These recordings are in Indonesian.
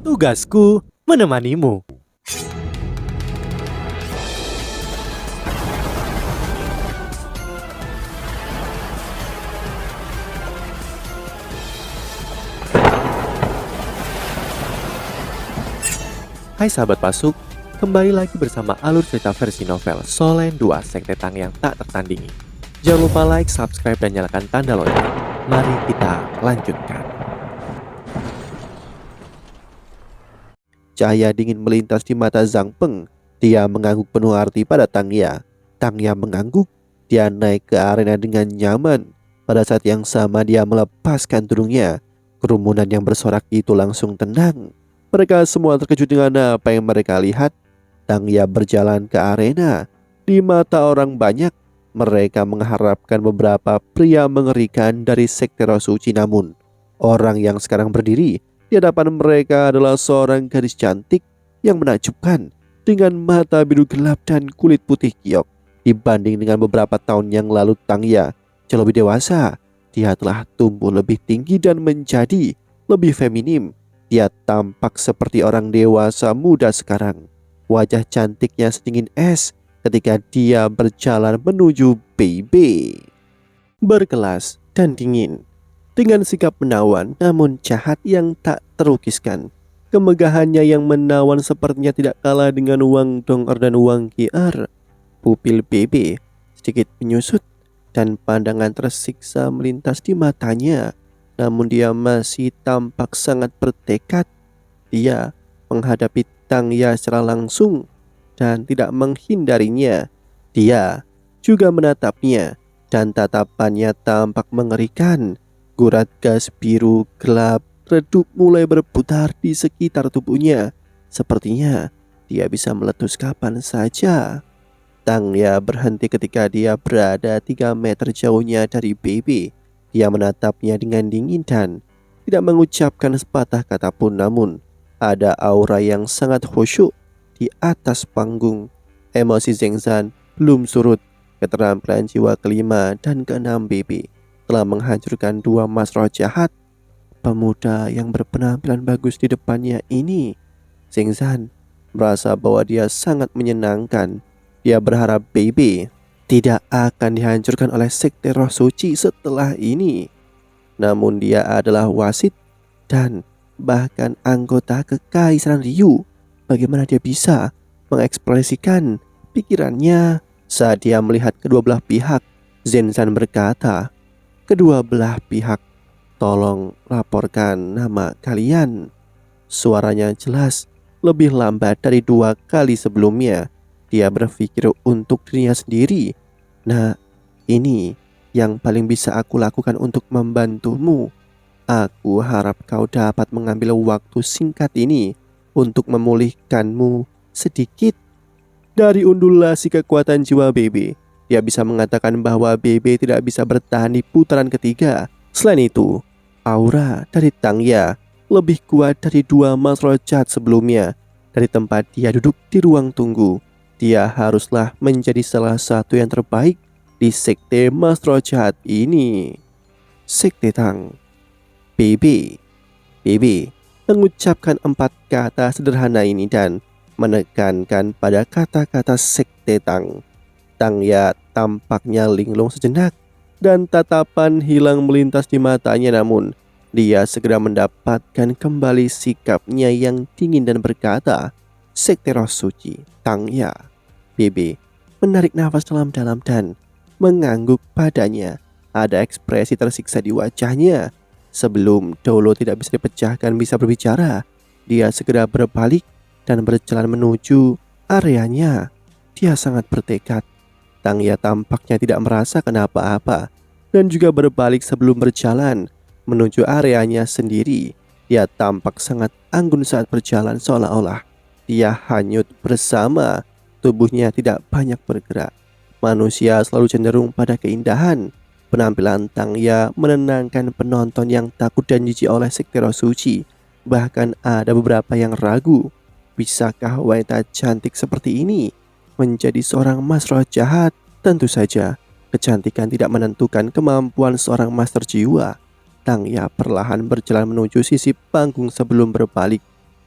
Tugasku menemanimu. Hai sahabat Pasuk, kembali lagi bersama alur cerita versi novel Solen 2 Sekte Tang yang tak tertandingi. Jangan lupa like, subscribe, dan nyalakan tanda lonceng. Mari kita lanjutkan. Cahaya dingin melintas di mata Zhang Peng. Dia mengangguk penuh arti pada Tang Ya. Tang Ya mengangguk. Dia naik ke arena dengan nyaman. Pada saat yang sama dia melepaskan tudungnya. Kerumunan yang bersorak itu langsung tenang. Mereka semua terkejut dengan apa yang mereka lihat. Tang Ya berjalan ke arena. Di mata orang banyak, mereka mengharapkan beberapa pria mengerikan dari sekte Roh Suci. Namun orang yang sekarang berdiri di hadapan mereka adalah seorang gadis cantik yang menakjubkan dengan mata biru gelap dan kulit putih giok. Dibanding dengan beberapa tahun yang lalu, Tang Ya jauh lebih dewasa. Dia telah tumbuh lebih tinggi dan menjadi lebih feminim. Dia tampak seperti orang dewasa muda sekarang. Wajah cantiknya sedingin es ketika dia berjalan menuju Baby. Berkelas dan dingin, dengan sikap menawan namun jahat yang tak terukiskan. Kemegahannya yang menawan sepertinya tidak kalah dengan Wang Dong'er dan Wang Qi'er. Pupil Bebe sedikit menyusut dan pandangan tersiksa melintas di matanya. Namun dia masih tampak sangat bertekad. Dia menghadapi Tang Ya secara langsung dan tidak menghindarinya. Dia juga menatapnya dan tatapannya tampak mengerikan. Gurat gas biru gelap redup mulai berputar di sekitar tubuhnya. Sepertinya dia bisa meletus kapan saja. Tang Ya berhenti ketika dia berada 3 meter jauhnya dari Baby. Dia menatapnya dengan dingin dan tidak mengucapkan sepatah kata pun. Namun ada aura yang sangat khusyuk di atas panggung. Emosi Zheng Zan belum surut. Keterampilan jiwa kelima dan keenam Baby telah menghancurkan 2 mas roh jahat. Pemuda yang berpenampilan bagus di depannya ini, Zheng Zan merasa bahwa dia sangat menyenangkan. Dia berharap Baby tidak akan dihancurkan oleh sekte Roh Suci setelah ini. Namun dia adalah wasit dan bahkan anggota Kekaisaran Ryu. Bagaimana dia bisa mengekspresikan pikirannya saat dia melihat kedua belah pihak? Zheng Zan berkata, "Kedua belah pihak, tolong laporkan nama kalian." Suaranya jelas lebih lambat dari 2 kali sebelumnya. Dia berpikir untuk dirinya sendiri. "Nah, ini yang paling bisa aku lakukan untuk membantumu. Aku harap kau dapat mengambil waktu singkat ini untuk memulihkanmu sedikit." Dari undulasi kekuatan jiwa Baby, dia bisa mengatakan bahwa Baby tidak bisa bertahan di putaran ketiga. Selain itu, aura dari Tang Ya lebih kuat dari 2 mas roh jahat sebelumnya. Dari tempat dia duduk di ruang tunggu, dia haruslah menjadi salah satu yang terbaik di sekte mas roh jahat ini. Sekte Tang. Baby mengucapkan 4 kata sederhana ini dan menekankan pada kata-kata sekte Tang. Tang Ya tampaknya linglung sejenak dan tatapan hilang melintas di matanya. Namun dia segera mendapatkan kembali sikapnya yang dingin dan berkata, "Sekte Roh Suci, Tang Ya." Baby menarik nafas dalam-dalam dan mengangguk padanya. Ada ekspresi tersiksa di wajahnya. Sebelum Dolo tidak bisa dipecahkan bisa berbicara, dia segera berbalik dan berjalan menuju areanya. Dia sangat bertekad. Tang Ya tampaknya tidak merasa kenapa-apa dan juga berbalik sebelum berjalan menuju areanya sendiri. Dia tampak sangat anggun saat berjalan, seolah-olah dia hanyut bersama. Tubuhnya tidak banyak bergerak. Manusia selalu cenderung pada keindahan. Penampilan Tang Ya menenangkan penonton yang takut dan jijik oleh sekte Roh Suci. Bahkan ada beberapa yang ragu, bisakah wanita cantik seperti ini menjadi seorang mas roh jahat? Tentu saja, kecantikan tidak menentukan kemampuan seorang master jiwa. Tang Ya perlahan berjalan menuju sisi panggung sebelum berbalik.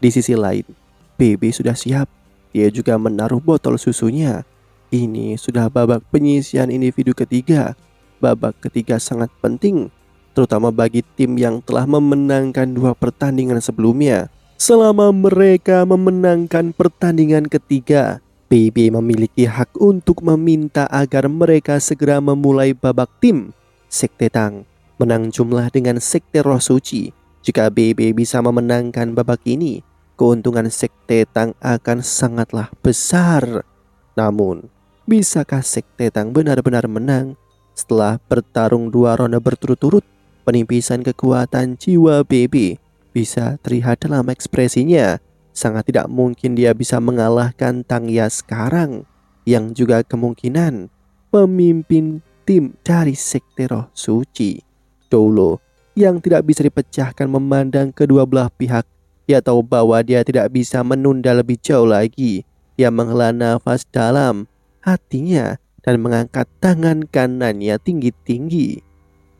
Di sisi lain, BB sudah siap. Dia juga menaruh botol susunya. Ini sudah babak penyisian individu ketiga. Babak ketiga sangat penting, terutama bagi tim yang telah memenangkan 2 pertandingan sebelumnya. Selama mereka memenangkan pertandingan ketiga, BB memiliki hak untuk meminta agar mereka segera memulai babak tim. Sekte Tang menang jumlah dengan Sekte Roh Suci. Jika BB bisa memenangkan babak ini, keuntungan Sekte Tang akan sangatlah besar. Namun, bisakah Sekte Tang benar-benar menang? Setelah bertarung 2 ronde berturut-turut, penimpisan kekuatan jiwa BB bisa terlihat dalam ekspresinya. Sangat tidak mungkin dia bisa mengalahkan Tangya sekarang, yang juga kemungkinan pemimpin tim dari Sekte Roh Suci. Dolo yang tidak bisa dipecahkan memandang kedua belah pihak. Dia tahu bahwa dia tidak bisa menunda lebih jauh lagi. Dia menghela nafas dalam hatinya dan mengangkat tangan kanannya tinggi-tinggi.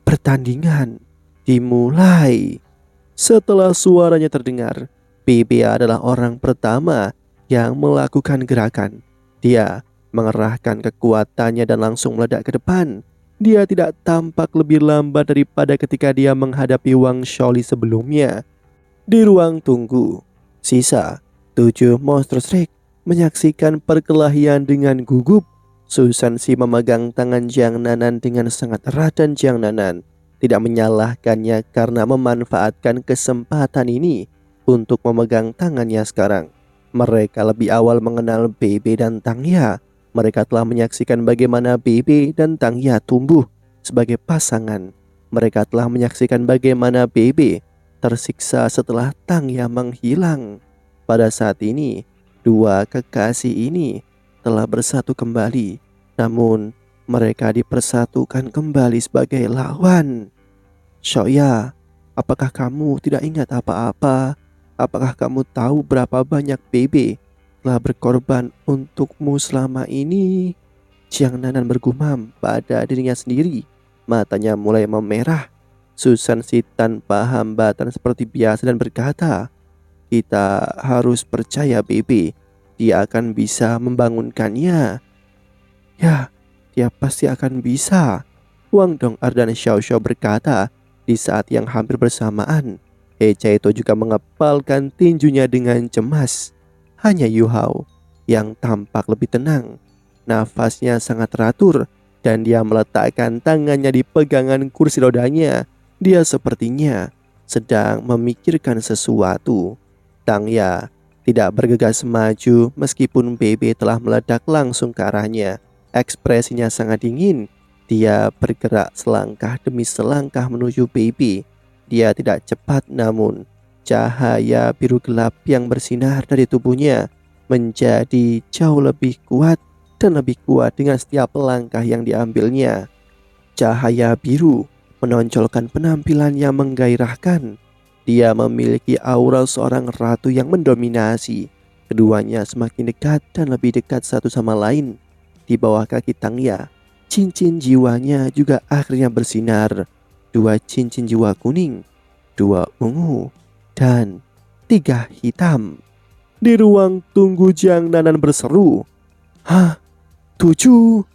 Pertandingan dimulai. Setelah suaranya terdengar, BB adalah orang pertama yang melakukan gerakan. Dia mengerahkan kekuatannya dan langsung meledak ke depan. Dia tidak tampak lebih lambat daripada ketika dia menghadapi Wang Shaoli sebelumnya. Di ruang tunggu, sisa 7 Monstrous Rex menyaksikan perkelahian dengan gugup. Susan Si memegang tangan Jiang Nanan dengan sangat erat dan Jiang Nanan tidak menyalahkannya karena memanfaatkan kesempatan ini untuk memegang tangannya sekarang. Mereka lebih awal mengenal BB dan Tangya. Mereka telah menyaksikan bagaimana BB dan Tangya tumbuh sebagai pasangan. Mereka telah menyaksikan bagaimana BB tersiksa setelah Tangya menghilang. Pada saat ini, 2 kekasih ini telah bersatu kembali. Namun, mereka dipersatukan kembali sebagai lawan. Xiaoya, apakah kamu tidak ingat apa-apa? Apakah kamu tahu berapa banyak BB telah berkorban untukmu selama ini? Jiang Nanan bergumam pada dirinya sendiri. Matanya mulai memerah. Susan Si tanpa hambatan seperti biasa dan berkata, "Kita harus percaya BB. Dia akan bisa membangunkannya." "Ya, dia pasti akan bisa," Wang Dong'er dan Xiao Xiao berkata di saat yang hampir bersamaan. He Chaito juga mengepalkan tinjunya dengan cemas. Hanya Yu Hao yang tampak lebih tenang. Nafasnya sangat teratur dan dia meletakkan tangannya di pegangan kursi rodanya. Dia sepertinya sedang memikirkan sesuatu. Tangya tidak bergegas maju meskipun BB telah meledak langsung ke arahnya. Ekspresinya sangat dingin. Dia bergerak selangkah demi selangkah menuju BB. Dia tidak cepat, namun cahaya biru gelap yang bersinar dari tubuhnya menjadi jauh lebih kuat dan lebih kuat dengan setiap langkah yang diambilnya. Cahaya biru menonjolkan penampilan yang menggairahkan. Dia memiliki aura seorang ratu yang mendominasi. Keduanya semakin dekat dan lebih dekat satu sama lain. Di bawah kaki Tangya, cincin jiwanya juga akhirnya bersinar. 2 cincin jiwa kuning, 2 ungu, dan 3 hitam. Di ruang tunggu Jiang Nanan berseru, "Hah? 7?"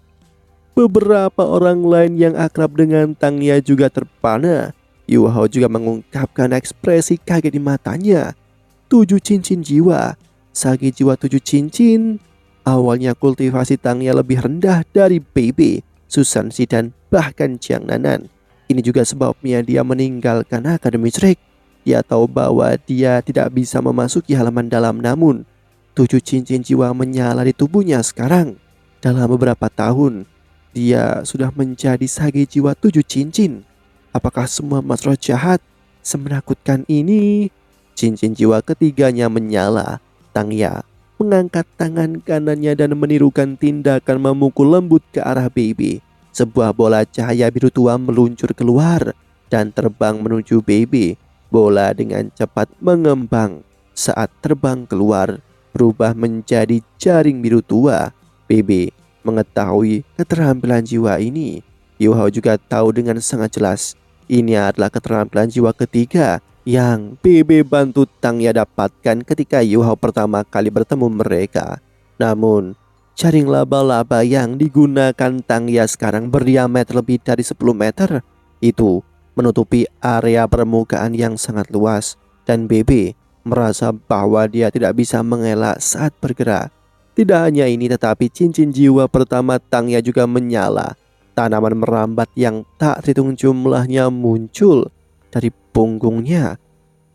Beberapa orang lain yang akrab dengan Tangya juga terpana. Yu Hao juga mengungkapkan ekspresi kaget di matanya. 7 cincin jiwa, sage jiwa 7 cincin. Awalnya kultivasi Tangya lebih rendah dari BB, Susan Si dan bahkan Jiang Nanan. Ini juga sebabnya dia meninggalkan Akademi Shrek. Dia tahu bahwa dia tidak bisa memasuki halaman dalam, namun 7 cincin jiwa menyala di tubuhnya sekarang. Dalam beberapa tahun, dia sudah menjadi sage jiwa 7 cincin. Apakah semua mas roh jahat semenakutkan ini? Cincin jiwa ketiganya menyala. Tangya mengangkat tangan kanannya dan menirukan tindakan memukul lembut ke arah BB. Sebuah bola cahaya biru tua meluncur keluar dan terbang menuju BB. Bola dengan cepat mengembang. Saat terbang keluar, berubah menjadi jaring biru tua. BB mengetahui keterampilan jiwa ini. Yu Hao juga tahu dengan sangat jelas. Ini adalah keterampilan jiwa ketiga yang BB bantu Tangya dapatkan ketika Yu Hao pertama kali bertemu mereka. Namun, jaring laba-laba yang digunakan Tangya sekarang berdiameter lebih dari 10 meter. Itu menutupi area permukaan yang sangat luas, dan BB merasa bahwa dia tidak bisa mengelak saat bergerak. Tidak hanya ini, tetapi cincin jiwa pertama Tangya juga menyala. Tanaman merambat yang tak terhitung jumlahnya muncul dari punggungnya.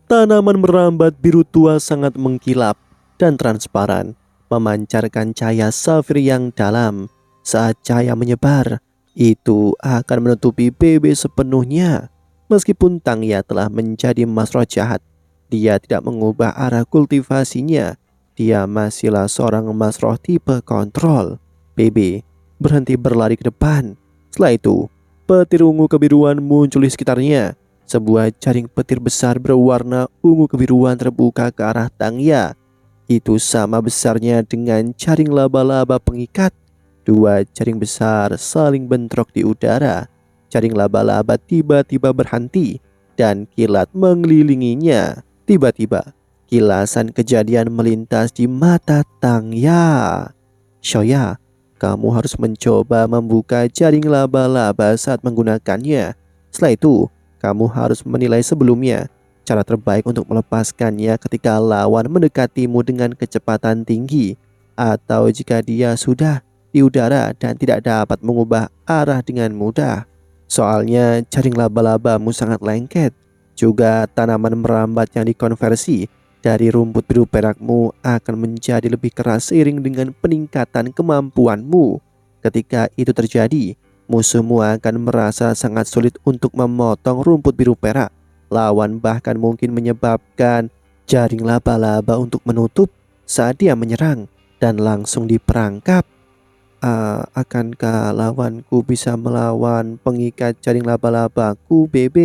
Tanaman merambat biru tua sangat mengkilap dan transparan, memancarkan cahaya safir yang dalam. Saat cahaya menyebar, itu akan menutupi BB sepenuhnya. Meskipun Tangya telah menjadi emas roh jahat, dia tidak mengubah arah kultivasinya. Dia masihlah seorang emas roh tipe kontrol. BB berhenti berlari ke depan. Setelah itu, petir ungu kebiruan muncul di sekitarnya. Sebuah jaring petir besar berwarna ungu kebiruan terbuka ke arah Tangya. Itu sama besarnya dengan jaring laba-laba pengikat. Dua jaring besar saling bentrok di udara. Jaring laba-laba tiba-tiba berhenti dan kilat mengelilinginya. Tiba-tiba, kilasan kejadian melintas di mata Tangya. Shoya, kamu harus mencoba membuka jaring laba-laba saat menggunakannya. Setelah itu, kamu harus menilai sebelumnya cara terbaik untuk melepaskannya ketika lawan mendekatimu dengan kecepatan tinggi, atau jika dia sudah di udara dan tidak dapat mengubah arah dengan mudah. Soalnya jaring laba-labamu sangat lengket. Juga tanaman merambat yang dikonversi dari rumput biru perakmu akan menjadi lebih keras seiring dengan peningkatan kemampuanmu. Ketika itu terjadi, musuhmu akan merasa sangat sulit untuk memotong rumput biru perak. Lawan bahkan mungkin menyebabkan jaring laba-laba untuk menutup saat dia menyerang dan langsung diperangkap. Akankah lawanku bisa melawan pengikat jaring laba-labaku, BB?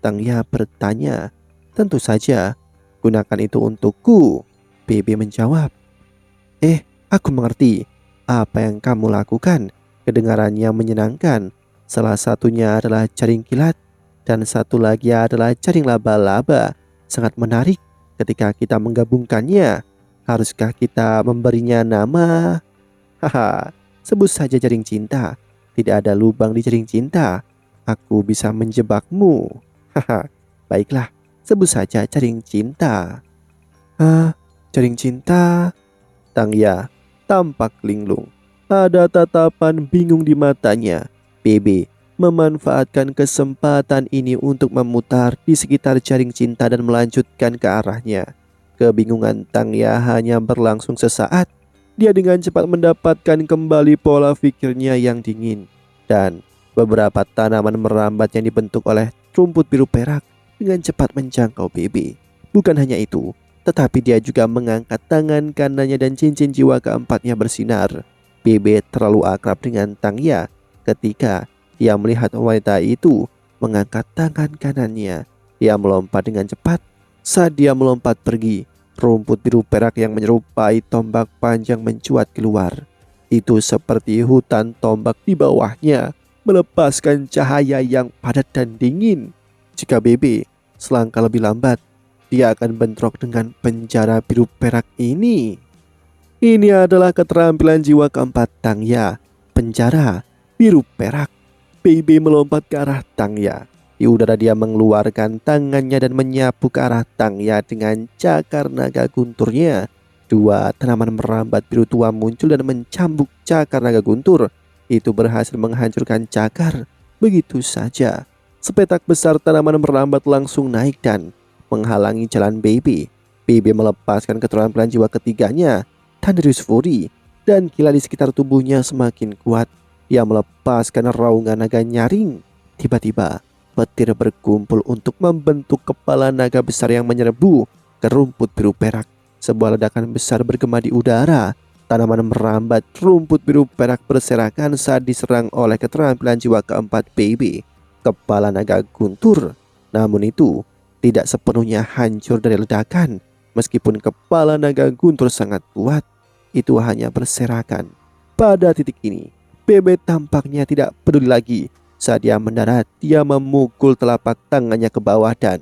Tangya bertanya. Tentu saja, gunakan itu untukku, BB menjawab. Aku mengerti apa yang kamu lakukan. Kedengarannya menyenangkan. Salah satunya adalah jaring kilat dan satu lagi adalah jaring laba-laba. Sangat menarik ketika kita menggabungkannya. Haruskah kita memberinya nama? Haha, sebut saja jaring cinta. Tidak ada lubang di jaring cinta. Aku bisa menjebakmu. Haha, baiklah, sebut saja jaring cinta. Jaring cinta? Tangya tampak linglung. Ada tatapan bingung di matanya. BB memanfaatkan kesempatan ini untuk memutar di sekitar jaring cinta dan melanjutkan ke arahnya. Kebingungan Tangya hanya berlangsung sesaat. Dia dengan cepat mendapatkan kembali pola pikirnya yang dingin. Dan beberapa tanaman merambat yang dibentuk oleh rumput biru perak dengan cepat menjangkau BB. Bukan hanya itu, tetapi dia juga mengangkat tangan kanannya dan cincin jiwa keempatnya bersinar. BB terlalu akrab dengan Tangya ketika dia melihat wanita itu mengangkat tangan kanannya. Dia melompat dengan cepat. Saat dia melompat pergi, rumput biru perak yang menyerupai tombak panjang mencuat keluar. Itu seperti hutan tombak di bawahnya, melepaskan cahaya yang padat dan dingin. Jika BB selangkah lebih lambat, dia akan bentrok dengan penjara biru perak ini. Ini adalah keterampilan jiwa keempat Tangya, penjara biru perak. BB melompat ke arah Tangya. Di udara dia mengeluarkan tangannya dan menyapu ke arah Tangya dengan cakar naga gunturnya. Dua tanaman merambat biru tua muncul dan mencambuk cakar naga guntur. Itu berhasil menghancurkan cakar begitu saja. Sepetak besar tanaman merambat langsung naik dan menghalangi jalan BB. BB melepaskan keterampilan jiwa ketiganya, Thunderous Fury, dan kilat di sekitar tubuhnya semakin kuat. Ia melepaskan raungan naga nyaring. Tiba-tiba, petir berkumpul untuk membentuk kepala naga besar yang menyerbu ke rumput biru perak. Sebuah ledakan besar bergema di udara. Tanaman merambat rumput biru perak berserakan saat diserang oleh keterampilan jiwa keempat BB, kepala naga guntur. Namun itu tidak sepenuhnya hancur dari ledakan. Meskipun kepala naga guntur sangat kuat, itu hanya berserakan. Pada titik ini, BB tampaknya tidak peduli lagi. Saat dia mendarat, dia memukul telapak tangannya ke bawah dan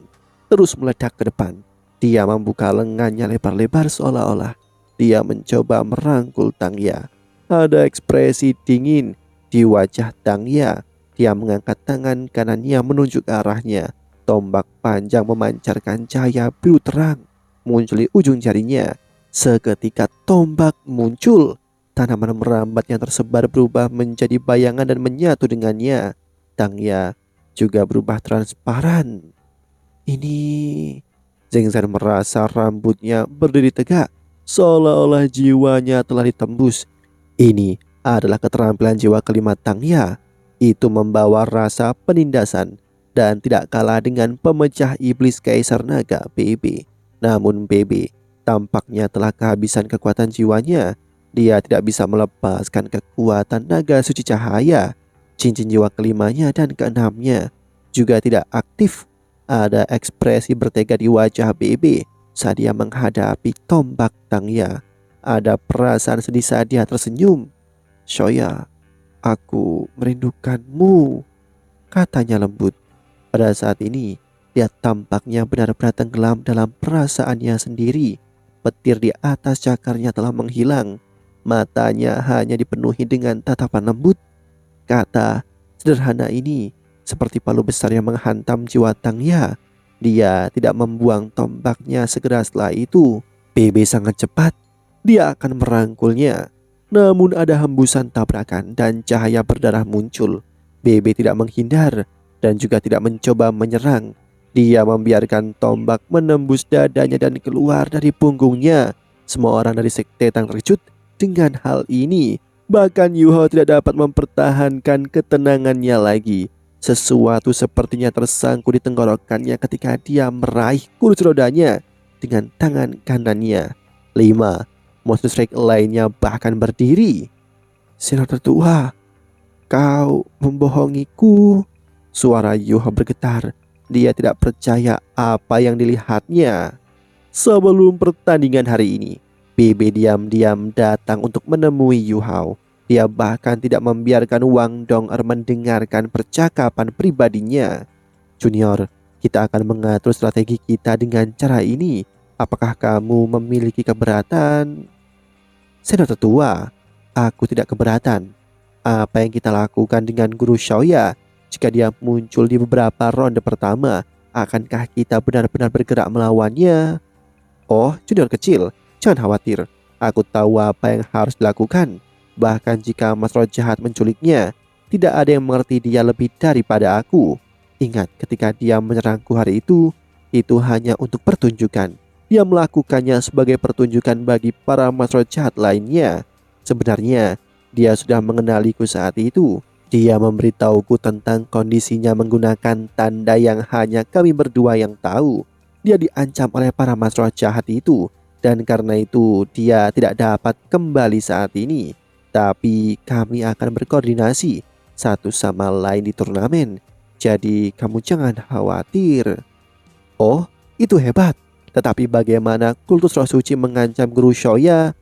terus meledak ke depan. Dia membuka lengannya lebar-lebar seolah-olah dia mencoba merangkul Tangya. Ada ekspresi dingin di wajah Tangya. Dia mengangkat tangan kanannya menunjuk arahnya. Tombak panjang memancarkan cahaya biru terang muncul di ujung jarinya. Seketika tombak muncul, tanaman merambat yang tersebar berubah menjadi bayangan dan menyatu dengannya. Tangya juga berubah transparan. Ini Zengzan merasa rambutnya berdiri tegak, seolah-olah jiwanya telah ditembus. Ini adalah keterampilan jiwa kelima Tangya. Itu membawa rasa penindasan dan tidak kalah dengan pemecah iblis Kaisar Naga BB. Namun BB tampaknya telah kehabisan kekuatan jiwanya. Dia tidak bisa melepaskan kekuatan naga suci cahaya. Cincin jiwa kelimanya dan keenamnya juga tidak aktif. Ada ekspresi bertega di wajah BB saat dia menghadapi tombak Tangya. Ada perasaan sedih saat dia tersenyum. "Shoya, aku merindukanmu," katanya lembut. Pada saat ini, dia tampaknya benar-benar tenggelam dalam perasaannya sendiri. Petir di atas cakarnya telah menghilang. Matanya hanya dipenuhi dengan tatapan lembut. Kata sederhana ini seperti palu besar yang menghantam jiwa Tangya. Dia tidak membuang tombaknya segera setelah itu. BB sangat cepat. Dia akan merangkulnya. Namun ada hembusan tabrakan dan cahaya berdarah muncul. BB tidak menghindar dan juga tidak mencoba menyerang. Dia membiarkan tombak menembus dadanya dan keluar dari punggungnya. Semua orang dari sekte Tang terkejut dengan hal ini. Bahkan Yuho tidak dapat mempertahankan ketenangannya lagi. Sesuatu sepertinya tersangkut di tenggorokannya ketika dia meraih kursi rodanya dengan tangan kanannya. 5 monster strike lainnya bahkan berdiri. "Senior tertua, kau membohongiku." Suara Yuho bergetar. Dia tidak percaya apa yang dilihatnya. Sebelum pertandingan hari ini, BB diam-diam datang untuk menemui Yuhao. Dia bahkan tidak membiarkan Wang Dong'er mendengarkan percakapan pribadinya. "Junior, kita akan mengatur strategi kita dengan cara ini. Apakah kamu memiliki keberatan?" "Senior tertua, aku tidak keberatan. Apa yang kita lakukan dengan Guru Xiaoya? Jika dia muncul di beberapa ronde pertama, akankah kita benar-benar bergerak melawannya?" "Oh, junior kecil, jangan khawatir. Aku tahu apa yang harus dilakukan. Bahkan jika Mas Roh jahat menculiknya, tidak ada yang mengerti dia lebih daripada aku. Ingat, ketika dia menyerangku hari itu hanya untuk pertunjukan. Dia melakukannya sebagai pertunjukan bagi para Mas Roh jahat lainnya. Sebenarnya, dia sudah mengenaliku saat itu. Dia memberitahuku tentang kondisinya menggunakan tanda yang hanya kami berdua yang tahu. Dia diancam oleh para Mas Roh jahat itu, dan karena itu dia tidak dapat kembali saat ini. Tapi kami akan berkoordinasi satu sama lain di turnamen. Jadi kamu jangan khawatir." "Oh, itu hebat. Tetapi bagaimana kultus roh suci mengancam Guru Xiaoya?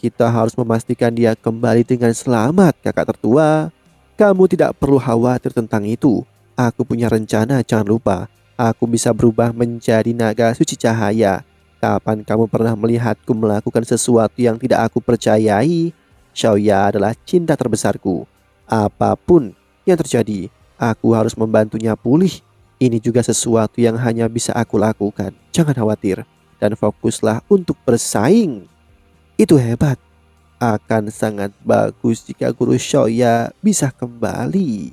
Kita harus memastikan dia kembali dengan selamat, kakak tertua." "Kamu tidak perlu khawatir tentang itu. Aku punya rencana, jangan lupa. Aku bisa berubah menjadi naga suci cahaya. Kapan kamu pernah melihatku melakukan sesuatu yang tidak aku percayai? Xiaoya adalah cinta terbesarku. Apapun yang terjadi, aku harus membantunya pulih. Ini juga sesuatu yang hanya bisa aku lakukan. Jangan khawatir dan fokuslah untuk bersaing." "Itu hebat. Akan sangat bagus jika Guru Xiaoya bisa kembali."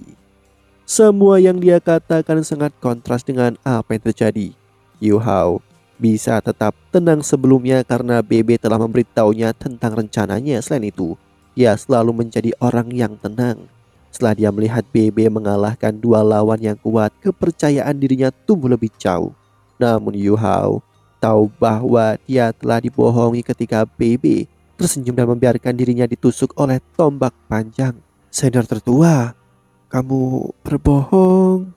Semua yang dia katakan sangat kontras dengan apa yang terjadi. Yuhao bisa tetap tenang sebelumnya karena BB telah memberitahunya tentang rencananya. Selain itu, dia selalu menjadi orang yang tenang. Setelah dia melihat BB mengalahkan dua lawan yang kuat, kepercayaan dirinya tumbuh lebih jauh. Namun Yuhao tahu bahwa dia telah dibohongi ketika BB tersenyum dan membiarkan dirinya ditusuk oleh tombak panjang. "Senior tertua, kamu berbohong.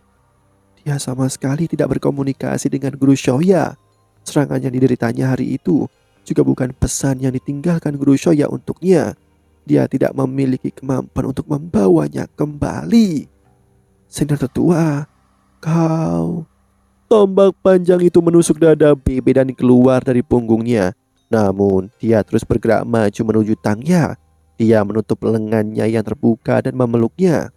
Dia sama sekali tidak berkomunikasi dengan Guru Xiaoya. Serangan yang dideritanya hari itu juga bukan pesan yang ditinggalkan Guru Xiaoya untuknya. Dia tidak memiliki kemampuan untuk membawanya kembali. Senior tertua, kau..." Tombak panjang itu menusuk dada Bebe dan keluar dari punggungnya. Namun, dia terus bergerak maju menuju Tangya. Dia menutup lengannya yang terbuka dan memeluknya.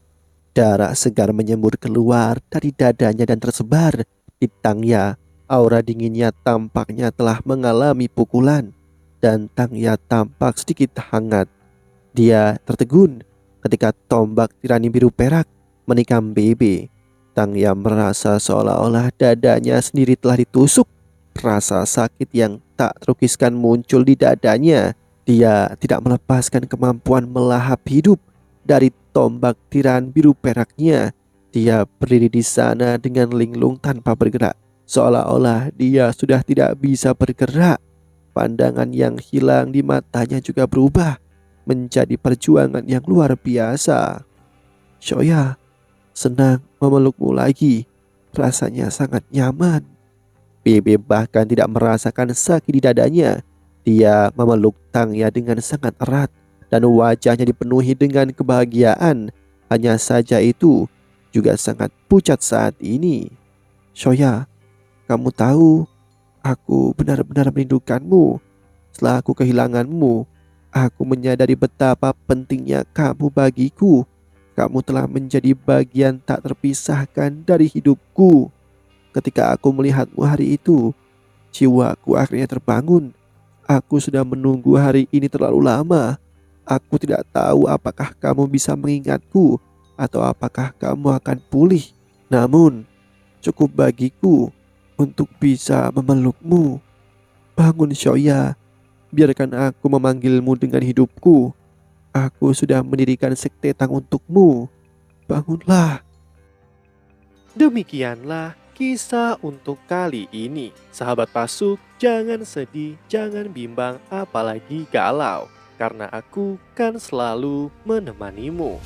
Darah segar menyembur keluar dari dadanya dan tersebar di Tangya. Aura dinginnya tampaknya telah mengalami pukulan, dan Tangya tampak sedikit hangat. Dia tertegun ketika tombak tirani biru perak menikam Bebe. Tangya merasa seolah-olah dadanya sendiri telah ditusuk. Rasa sakit yang tak terukiskan muncul di dadanya. Dia tidak melepaskan kemampuan melahap hidup dari tombak tiran biru peraknya. Dia berdiri di sana dengan linglung tanpa bergerak, seolah-olah dia sudah tidak bisa bergerak. Pandangan yang hilang di matanya juga berubah menjadi perjuangan yang luar biasa. Shoya, senang memelukmu lagi. Rasanya sangat nyaman. Bebe bahkan tidak merasakan sakit di dadanya. Dia memeluk Tangya dengan sangat erat dan wajahnya dipenuhi dengan kebahagiaan. Hanya saja itu juga sangat pucat saat ini. Shoya, kamu tahu, aku benar-benar merindukanmu. Setelah aku kehilanganmu, aku menyadari betapa pentingnya kamu bagiku. Kamu telah menjadi bagian tak terpisahkan dari hidupku. Ketika aku melihatmu hari itu, jiwaku akhirnya terbangun. Aku sudah menunggu hari ini terlalu lama. Aku tidak tahu apakah kamu bisa mengingatku atau apakah kamu akan pulih. Namun, cukup bagiku untuk bisa memelukmu. Bangun, Shoya. Biarkan aku memanggilmu dengan hidupku. Aku sudah mendirikan sekte Tang untukmu. Bangunlah. Demikianlah kisah untuk kali ini. Sahabat Pasuk, jangan sedih, jangan bimbang, apalagi galau. Karena aku kan selalu menemanimu.